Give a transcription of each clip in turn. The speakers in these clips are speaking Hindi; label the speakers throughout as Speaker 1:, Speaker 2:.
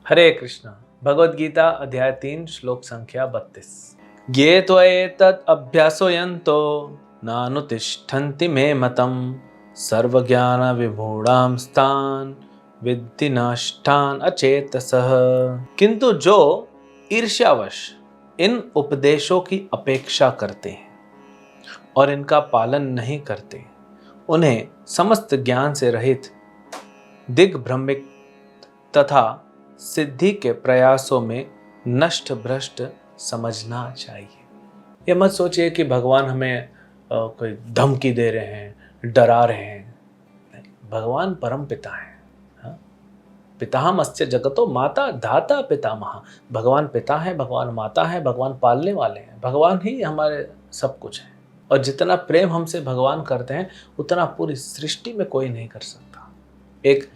Speaker 1: हरे कृष्ण। भगवद गीता अध्याय 3 श्लोक संख्या 32। ये त्वएतत् अभ्यासोऽयन्तो नानुतिष्ठन्ति मे मतम् सर्वज्ञान विमूढ़ां स्थान विद्धि नष्टान अचेतसः। किंतु जो ईर्ष्यावश इन उपदेशों की अपेक्षा करते हैं और इनका पालन नहीं करते, उन्हें समस्त ज्ञान से रहित दिग्भ्रमित तथा सिद्धि के प्रयासों में नष्ट भ्रष्ट समझना चाहिए। ये मत सोचिए कि भगवान हमें कोई धमकी दे रहे हैं, डरा रहे हैं। नहीं, भगवान परम पिता हैं। हाँ? पितामहस्य जगतो माता धाता पितामह। भगवान पिता है, भगवान माता है, भगवान पालने वाले हैं, भगवान ही हमारे सब कुछ है। और जितना प्रेम हमसे भगवान करते हैं उतना पूरी सृष्टि में कोई नहीं कर सकता। एक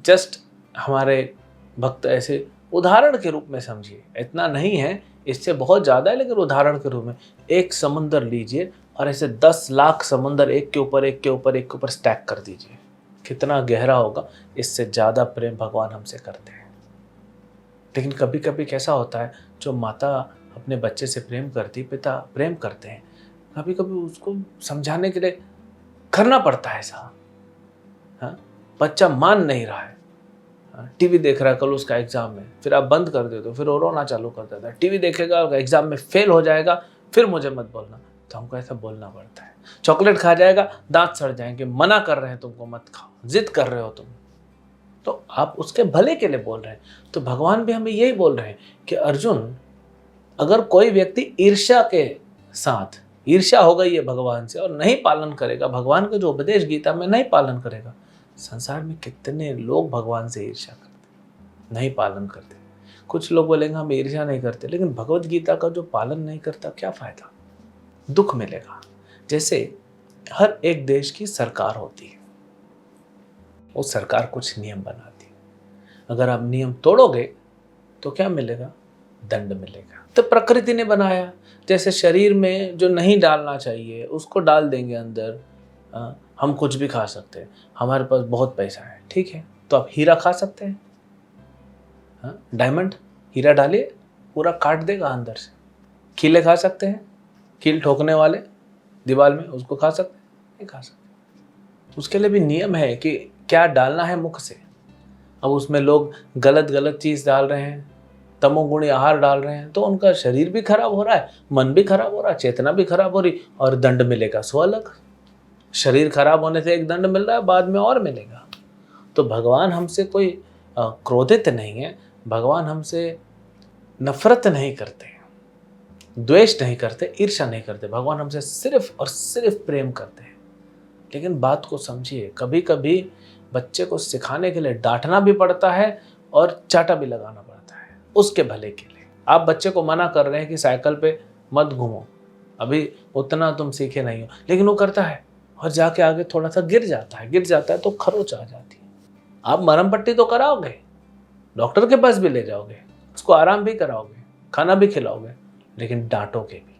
Speaker 1: जस्ट हमारे भक्त ऐसे उदाहरण के रूप में समझिए, इतना नहीं है, इससे बहुत ज़्यादा है, लेकिन उदाहरण के रूप में एक समुंदर लीजिए और ऐसे 10 लाख समुंदर एक के ऊपर एक के ऊपर एक के ऊपर स्टैक कर दीजिए, कितना गहरा होगा। इससे ज़्यादा प्रेम भगवान हमसे करते हैं। लेकिन कभी कभी कैसा होता है, जो माता अपने बच्चे से प्रेम करती, पिता प्रेम करते हैं, कभी कभी उसको समझाने के लिए करना पड़ता है ऐसा। हाँ, बच्चा मान नहीं रहा है, टीवी देख रहा है, कल उसका एग्जाम है, फिर आप बंद कर देते हो, फिर वो रोना चालू कर देता है। टीवी देखेगा, एग्जाम में फेल हो जाएगा, फिर मुझे मत बोलना, तो हमको ऐसा बोलना पड़ता है। चॉकलेट खा जाएगा, दांत सड़ जाएंगे, मना कर रहे हैं तुमको मत खाओ, जिद कर रहे हो तुम, तो आप उसके भले के लिए बोल रहे हैं। तो भगवान भी हमें यही बोल रहे हैं कि अर्जुन, अगर कोई व्यक्ति ईर्ष्या के साथ, ईर्ष्या हो गई है भगवान से और नहीं पालन करेगा, भगवान के जो उपदेश गीता में नहीं पालन करेगा, संसार में कितने लोग भगवान से ईर्ष्या करते, नहीं पालन करते। कुछ लोग बोलेंगे हम ईर्ष्या नहीं करते, लेकिन भगवत गीता का जो पालन नहीं करता क्या फायदा, दुख मिलेगा। जैसे हर एक देश की सरकार होती है, वो सरकार कुछ नियम बनाती है, अगर आप नियम तोड़ोगे तो क्या मिलेगा, दंड मिलेगा। तो प्रकृति ने बनाया, जैसे शरीर में जो नहीं डालना चाहिए उसको डाल देंगे अंदर। हम कुछ भी खा सकते हैं, हमारे पास बहुत पैसा है, ठीक है, तो आप हीरा खा सकते हैं। डायमंड, हीरा डालिए, पूरा काट देगा अंदर से। कीले खा सकते हैं, कील ठोकने वाले दीवार में, उसको खा सकते हैं, नहीं खा सकते। उसके लिए भी नियम है कि क्या डालना है मुख से। अब उसमें लोग गलत गलत चीज़ डाल रहे हैं, तमोगुणी आहार डाल रहे हैं, तो उनका शरीर भी खराब हो रहा है, मन भी खराब हो रहा है, चेतना भी खराब हो रही, और दंड मिलेगा सो अलग। शरीर खराब होने से एक दंड मिल रहा है, बाद में और मिलेगा। तो भगवान हमसे कोई क्रोधित नहीं है, भगवान हमसे नफरत नहीं करते, द्वेष नहीं करते, ईर्ष्या नहीं करते। भगवान हमसे सिर्फ और सिर्फ प्रेम करते हैं। लेकिन बात को समझिए, कभी कभी बच्चे को सिखाने के लिए डांटना भी पड़ता है और चाटा भी लगाना पड़ता है उसके भले के लिए। आप बच्चे को मना कर रहे हैं कि साइकिल पे मत घूमो, अभी उतना तुम सीखे नहीं हो, लेकिन वो करता है और जाके आगे थोड़ा सा गिर जाता है तो खरोच आ जाती है। आप मरहम पट्टी तो कराओगे, डॉक्टर के पास भी ले जाओगे, उसको आराम भी कराओगे, खाना भी खिलाओगे, लेकिन डांटोगे भी।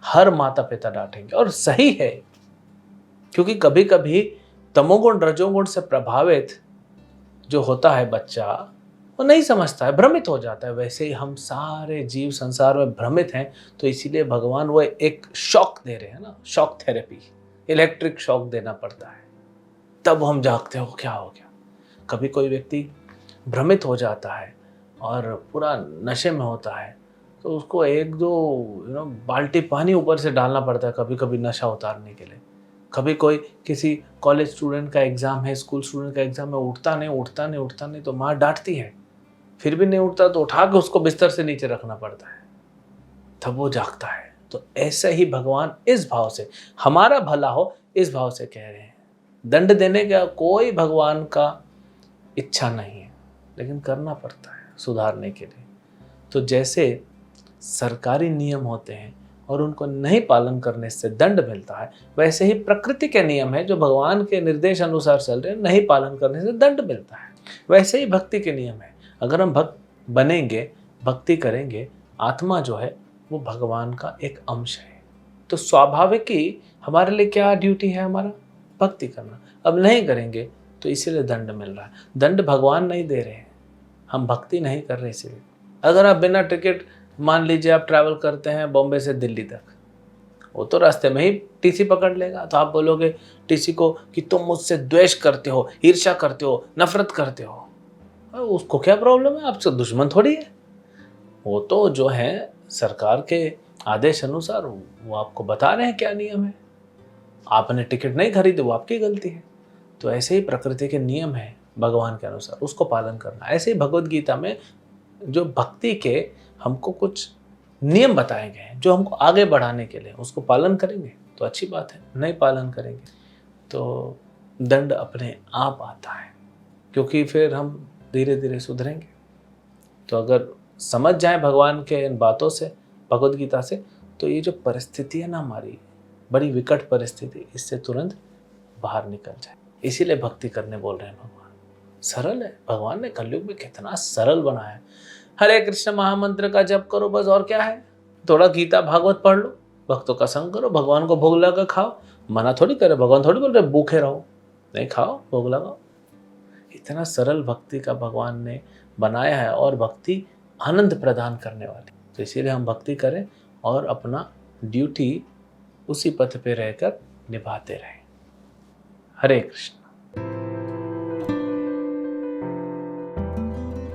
Speaker 1: हर माता पिता डांटेंगे, और सही है, क्योंकि कभी कभी तमोगुण रजोगुण से प्रभावित जो होता है बच्चा, वो नहीं समझता है, भ्रमित हो जाता है। वैसे ही हम सारे जीव संसार में भ्रमित हैं, तो इसीलिए भगवान वो एक शॉक दे रहे हैं ना, शॉक थेरेपी, इलेक्ट्रिक शॉक देना पड़ता है, तब हम जागते हो क्या हो गया। कभी कोई व्यक्ति भ्रमित हो जाता है और पूरा नशे में होता है, तो उसको एक दो बाल्टी पानी ऊपर से डालना पड़ता है कभी कभी नशा उतारने के लिए। कभी कोई किसी कॉलेज स्टूडेंट का एग्ज़ाम है, स्कूल स्टूडेंट का एग्ज़ाम है, उठता नहीं, तो माँ डांटती है, फिर भी नहीं उठता तो उठा के उसको बिस्तर से नीचे रखना पड़ता है, तब वो जागता है। तो ऐसे ही भगवान इस भाव से, हमारा भला हो इस भाव से कह रहे हैं। दंड देने का कोई भगवान का इच्छा नहीं है, लेकिन करना पड़ता है सुधारने के लिए। तो जैसे सरकारी नियम होते हैं और उनको नहीं पालन करने से दंड मिलता है, वैसे ही प्रकृति के नियम है जो भगवान के निर्देश अनुसार चल रहे हैं, नहीं पालन करने से दंड मिलता है। वैसे ही भक्ति के नियम है, अगर हम भक्त बनेंगे, भक्ति करेंगे, आत्मा जो है वो भगवान का एक अंश है, तो स्वाभाविक ही हमारे लिए क्या ड्यूटी है, हमारा भक्ति करना। अब नहीं करेंगे तो इसीलिए दंड मिल रहा है। दंड भगवान नहीं दे रहे हैं, हम भक्ति नहीं कर रहे इसीलिए। अगर आप बिना टिकट, मान लीजिए आप ट्रैवल करते हैं बॉम्बे से दिल्ली तक, वो तो रास्ते में ही टीसी पकड़ लेगा, तो आप बोलोगे टीसी को कि तुम मुझसे द्वेष करते हो, ईर्ष्या करते हो, नफरत करते हो। उसको क्या प्रॉब्लम है, आपसे दुश्मन थोड़ी है। वो तो जो है सरकार के आदेश अनुसार वो आपको बता रहे हैं क्या नियम है। आपने टिकट नहीं खरीदे, वो आपकी गलती है। तो ऐसे ही प्रकृति के नियम है भगवान के अनुसार, उसको पालन करना। ऐसे ही भगवत गीता में जो भक्ति के हमको कुछ नियम बताए गए हैं जो हमको आगे बढ़ाने के लिए, उसको पालन करेंगे तो अच्छी बात है, नहीं पालन करेंगे तो दंड अपने आप आता है, क्योंकि फिर हम धीरे धीरे सुधरेंगे। तो अगर समझ जाए भगवान के इन बातों से, भगवत गीता से, तो ये जो परिस्थिति है ना हमारी, बड़ी विकट परिस्थिति, इससे तुरंत बाहर निकल जाए। इसीलिए भक्ति करने बोल रहे हैं भगवान। सरल है, भगवान ने कलयुग में कितना सरल बनाया है। हरे कृष्ण महामंत्र का जप करो बस, और क्या है। थोड़ा गीता भागवत पढ़ लो, भक्तों का संग करो, भगवान को भोग लगा खाओ। मना थोड़ी करे, भगवान थोड़ी बोल रहे भूखे रहो, नहीं खाओ, भोग लगाओ। इतना सरल भक्ति का भगवान ने बनाया है, और भक्ति आनंद प्रदान करने वाली। तो इसीलिए हम भक्ति करें और अपना ड्यूटी उसी पथ पे रहकर निभाते रहें। हरे कृष्ण।